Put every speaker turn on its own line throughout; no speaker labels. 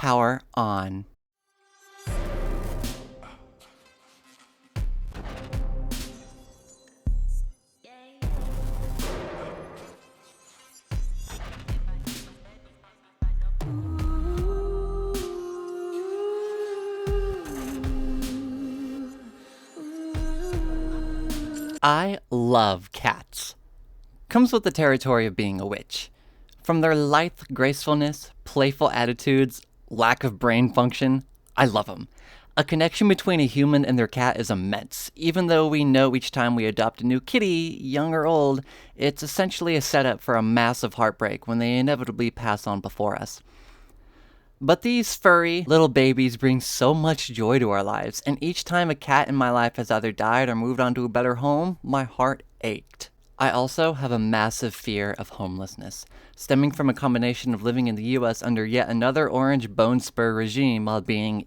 power on. I love cats. Comes with the territory of being a witch. From their lithe gracefulness, playful attitudes, lack of brain function, I love them. A connection between a human and their cat is immense. Even though we know each time we adopt a new kitty, young or old, it's essentially a setup for a massive heartbreak when they inevitably pass on before us. But these furry little babies bring so much joy to our lives, and each time a cat in my life has either died or moved on to a better home, my heart ached. I also have a massive fear of homelessness, stemming from a combination of living in the US under yet another orange bone spur regime while being,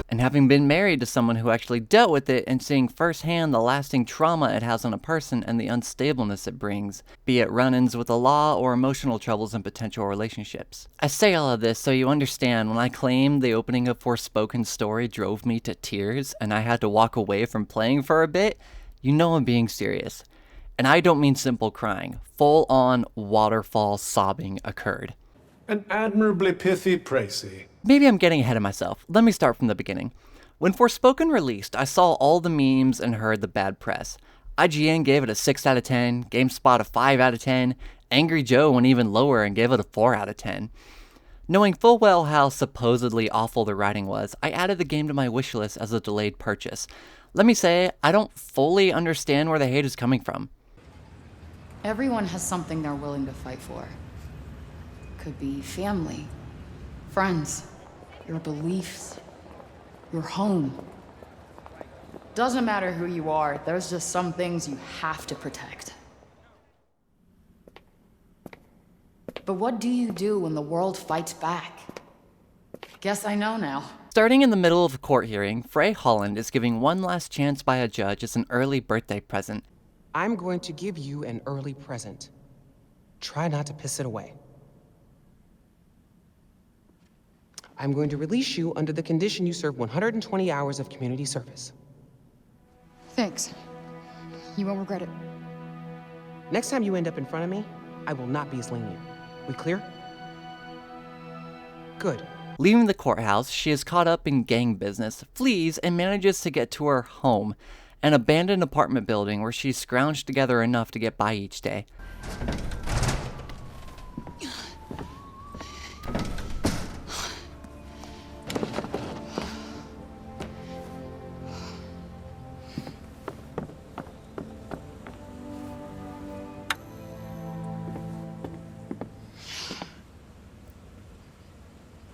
and having been married to someone who actually dealt with it and seeing firsthand the lasting trauma it has on a person and the unstableness it brings, be it run-ins with the law or emotional troubles in potential relationships. I say all of this so you understand when I claim the opening of Forspoken story drove me to tears and I had to walk away from playing for a bit, you know I'm being serious. And I don't mean simple crying. Full-on waterfall sobbing occurred.
An admirably pithy précis.
Maybe I'm getting ahead of myself. Let me start from the beginning. When Forspoken released, I saw all the memes and heard the bad press. IGN gave it a 6 out of 10, GameSpot a 5 out of 10, Angry Joe went even lower and gave it a 4 out of 10. Knowing full well how supposedly awful the writing was, I added the game to my wishlist as a delayed purchase. Let me say, I don't fully understand where the hate is coming from.
Everyone has something they're willing to fight for. Could be family, friends, your beliefs, your home. Doesn't matter who you are, there's just some things you have to protect. But what do you do when the world fights back? Guess I know now.
Starting in the middle of a court hearing, Frey Holland is giving one last chance by a judge as an early birthday present.
I'm going to give you an early present. Try not to piss it away. I'm going to release you under the condition you serve 120 hours of community service.
Thanks. You won't regret it.
Next time you end up in front of me, I will not be as lenient. We clear? Good.
Leaving the courthouse, she is caught up in gang business, flees, and manages to get to her home, an abandoned apartment building where she's scrounged together enough to get by each day.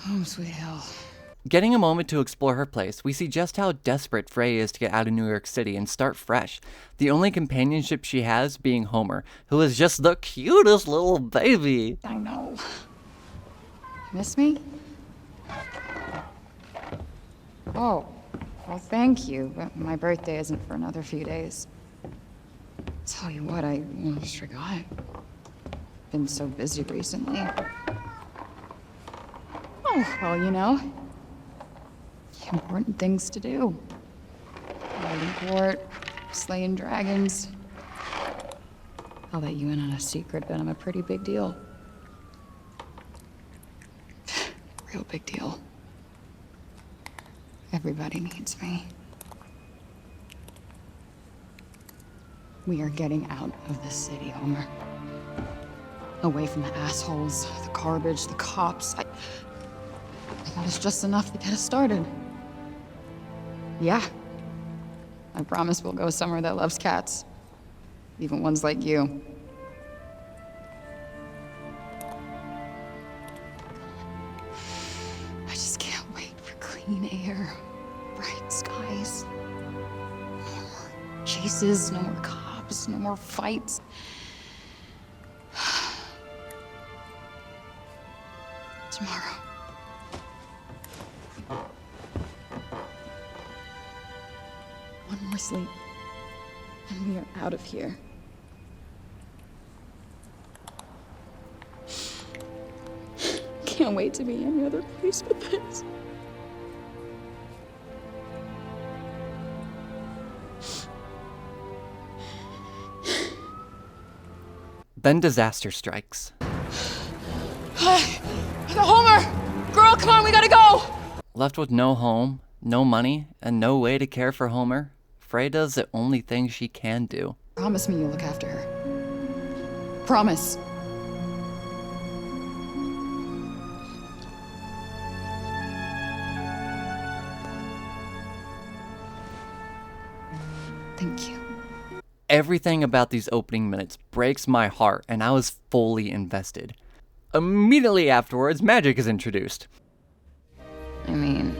Home sweet hell.
Getting a moment to explore her place, we see just how desperate Frey is to get out of New York City and start fresh. The only companionship she has being Homer, who is just the cutest little baby.
I know. Miss me? Oh, well, thank you, but my birthday isn't for another few days. Tell you what, I almost forgot. Been so busy recently. Oh, well, you know, important things to do. Riding court, slaying dragons. I'll let you in on a secret, but I'm a pretty big deal. Real big deal. Everybody needs me. We are getting out of the city, Homer. Away from the assholes, the garbage, the cops. That is just enough to get us started. Yeah. I promise we'll go somewhere that loves cats. Even ones like you. I just can't wait for clean air, bright skies. No more chases, no more cops, no more fights. Tomorrow. One more sleep, and we are out of here. can't wait to be any other place but this.
Then disaster strikes.
Homer! Girl, come on, we gotta go!
Left with no home, no money, and no way to care for Homer, Frey does the only thing she can do.
Promise me you'll look after her. Promise. Thank you.
Everything about these opening minutes breaks my heart, and I was fully invested. Immediately afterwards, magic is introduced.
I mean,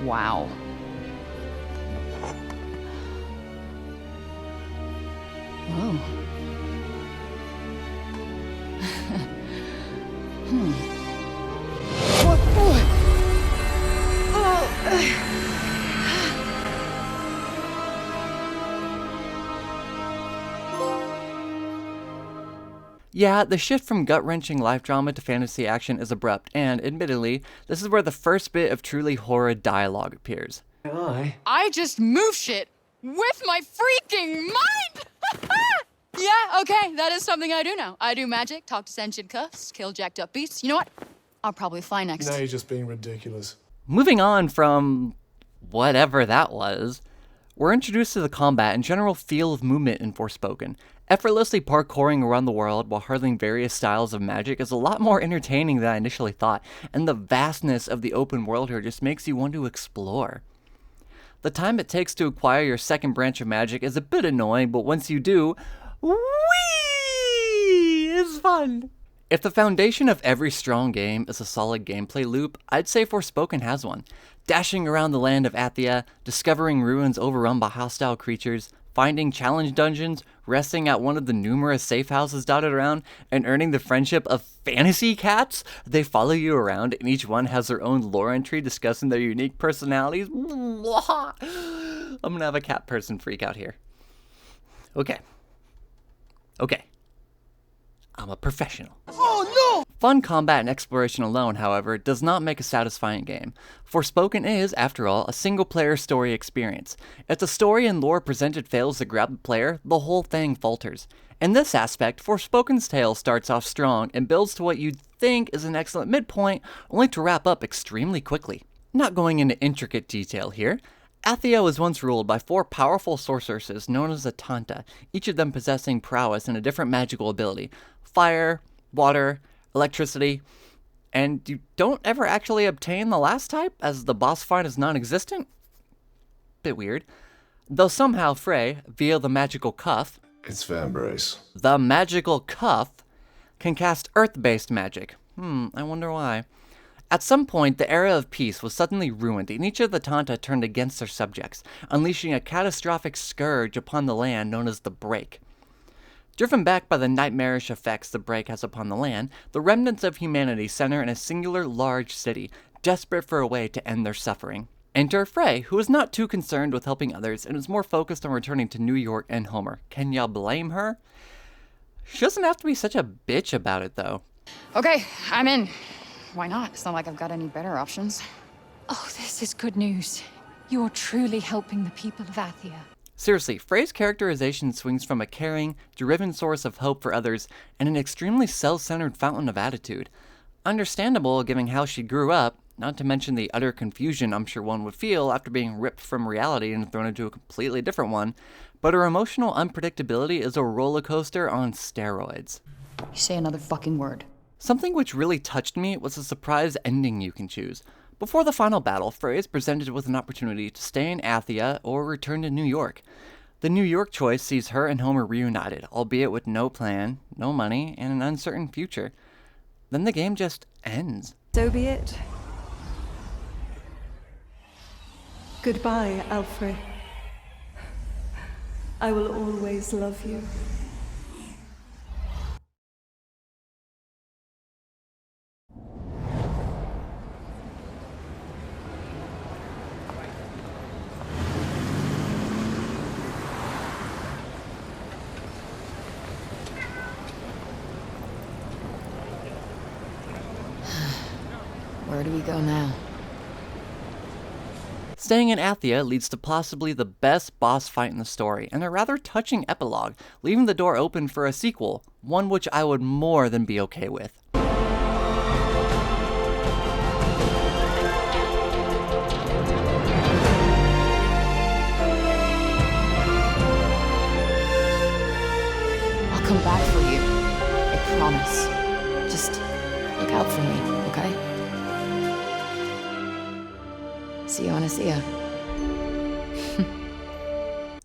wow. Whoa.
Yeah, the shift from gut-wrenching life drama to fantasy action is abrupt, and admittedly, this is where the first bit of truly horrid dialogue appears.
I just move shit with my freaking mind! Yeah, okay, that is something I do now. I do magic, talk to sentient cuffs, kill jacked up beasts. You know what? I'll probably fly next.
Now you're just being ridiculous.
Moving on from whatever that was, we're introduced to the combat and general feel of movement in Forspoken. Effortlessly parkouring around the world while hurling various styles of magic is a lot more entertaining than I initially thought, and the vastness of the open world here just makes you want to explore. The time it takes to acquire your second branch of magic is a bit annoying, but once you do, whee! It's fun! If the foundation of every strong game is a solid gameplay loop, I'd say Forspoken has one. Dashing around the land of Athia, discovering ruins overrun by hostile creatures, finding challenge dungeons, resting at one of the numerous safe houses dotted around, and earning the friendship of fantasy cats. They follow you around, and each one has their own lore entry discussing their unique personalities. I'm gonna have a cat person freak out here. Okay. I'm a professional. Oh no! Fun combat and exploration alone, however, does not make a satisfying game. Forspoken is, after all, a single-player story experience. If the story and lore presented fails to grab the player, the whole thing falters. In this aspect, Forspoken's tale starts off strong and builds to what you'd think is an excellent midpoint, only to wrap up extremely quickly. Not going into intricate detail here, Athia was once ruled by 4 powerful sorceresses known as the Tanta, each of them possessing prowess in a different magical ability. Fire, water, electricity, and you don't ever actually obtain the last type, as the boss fight is non-existent? Bit weird. Though somehow Frey, via the magical cuff,
It's Vambrace.
the magical cuff, can cast earth-based magic. I wonder why. At some point, the era of peace was suddenly ruined, and each of the Tanta turned against their subjects, unleashing a catastrophic scourge upon the land known as the Break. Driven back by the nightmarish effects the Break has upon the land, the remnants of humanity center in a singular large city, desperate for a way to end their suffering. Enter Frey, who is not too concerned with helping others and is more focused on returning to New York and Homer. Can y'all blame her? She doesn't have to be such a bitch about it, though.
Okay, I'm in. Why not? It's not like I've got any better options.
Oh, this is good news. You're truly helping the people of Athia.
Seriously, Frey's characterization swings from a caring, driven source of hope for others and an extremely self-centered fountain of attitude. Understandable given how she grew up, not to mention the utter confusion I'm sure one would feel after being ripped from reality and thrown into a completely different one, but her emotional unpredictability is a roller coaster on steroids.
You say another fucking word.
Something which really touched me was the surprise ending you can choose. Before the final battle, Frey is presented with an opportunity to stay in Athia or return to New York. The New York choice sees her and Homer reunited, albeit with no plan, no money, and an uncertain future. Then the game just ends.
So be it. Goodbye, Alfred. I will always love you.
Where do we go now?
Staying in Athia leads to possibly the best boss fight in the story, and a rather touching epilogue, leaving the door open for a sequel, one which I would more than be okay with.
I'll come back for you. I promise. Just look out for me, okay? See you on Asia.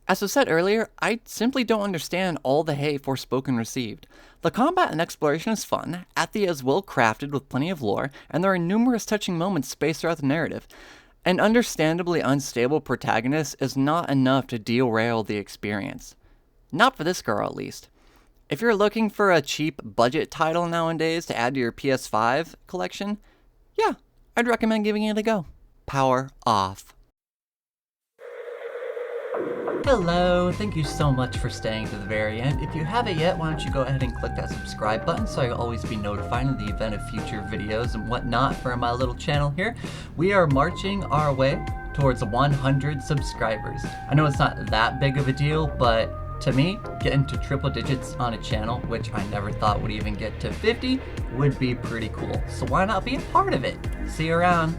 As was said earlier, I simply don't understand all the hate Forspoken received. The combat and exploration is fun, Athia is well crafted with plenty of lore, and there are numerous touching moments spaced throughout the narrative. An understandably unstable protagonist is not enough to derail the experience. Not for this girl, at least. If you're looking for a cheap budget title nowadays to add to your PS5 collection, yeah, I'd recommend giving it a go. Power off. Hello, thank you so much for staying to the very end. If you haven't yet, why don't you go ahead and click that subscribe button so you'll always be notified in the event of future videos and whatnot for my little channel here. We are marching our way towards 100 subscribers. I know it's not that big of a deal, but to me, getting to triple digits on a channel, which I never thought would even get to 50, would be pretty cool. So why not be a part of it? See you around.